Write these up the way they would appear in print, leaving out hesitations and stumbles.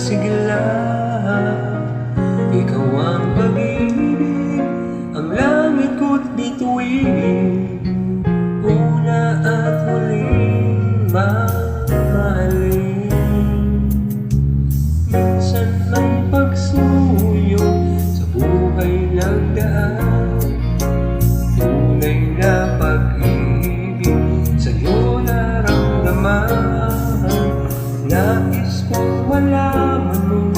masigla. Ikaw ang pag-ibig, ang langit ko't bituin, una at huling mamahalin. Minsan may pagsuyo sa buhay nagdaan, tunay na pag-ibig sa'yo naramdaman. Nais kong malaman mo,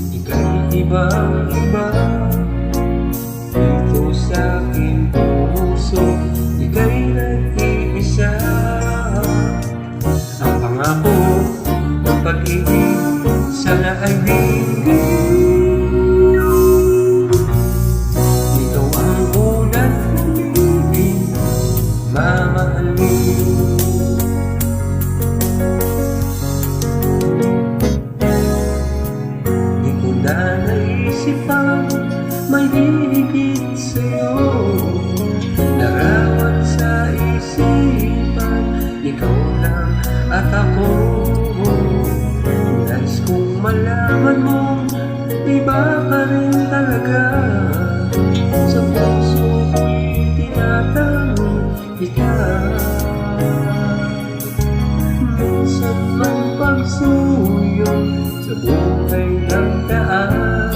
ika'y ibang-iba. Dito sa aking puso, ika'y nag-iisa. Ang pangako ng pag-ibig sana ay bigay. Ikaw ang unang pag-ibig, mamahalin. Naisip ang may hihigit sa'yo, larawan sa isipan, ikaw lang at ako. Nais kong malaman mo, iba ka rin talaga. Sa puso ko'y tinatanong ikaw. Minsan man pagsuyo sa buhay ng daan,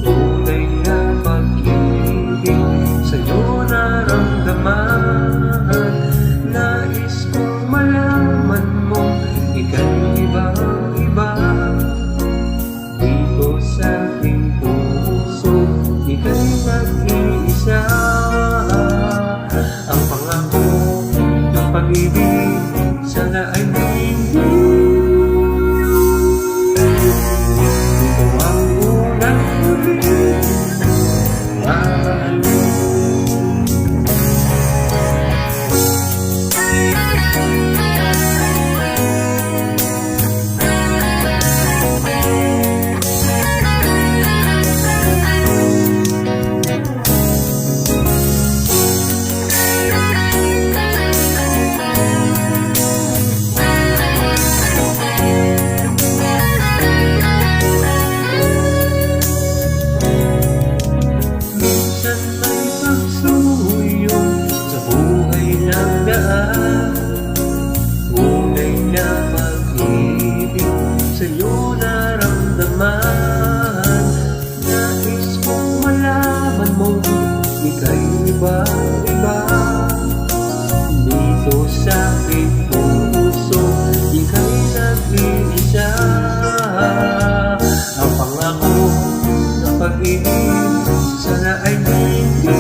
tunay na pag-ibig sa'yo naramdaman. Nais kong malaman mo, ika'y ibang-iba. Dito sa aking puso, ika'y nag-iisa. Ang pangako ng pag-ibig sana ay hindi. Tunay na pag-ibig sa'yo naramdaman. Nais kong malaman mo, ika'y iba-iba. Dito sa aking puso, ika'y nag-iisa. Ang pangako ng pag-ibig sana ay hindi.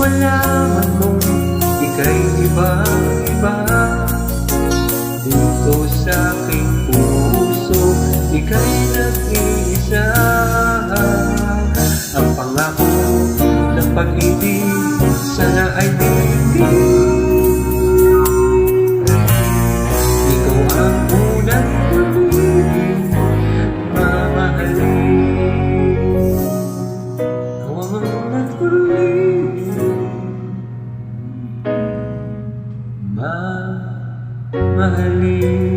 Malaman mo, ika'y iba-iba. Dito sa aking puso, ika'y nag-iisa. Ang pangako ng pag-ibig sana ay bigay. Ikaw ang unang pag-ibig, mamahalin. Ikaw ang unang pag-ibig, mamahalin.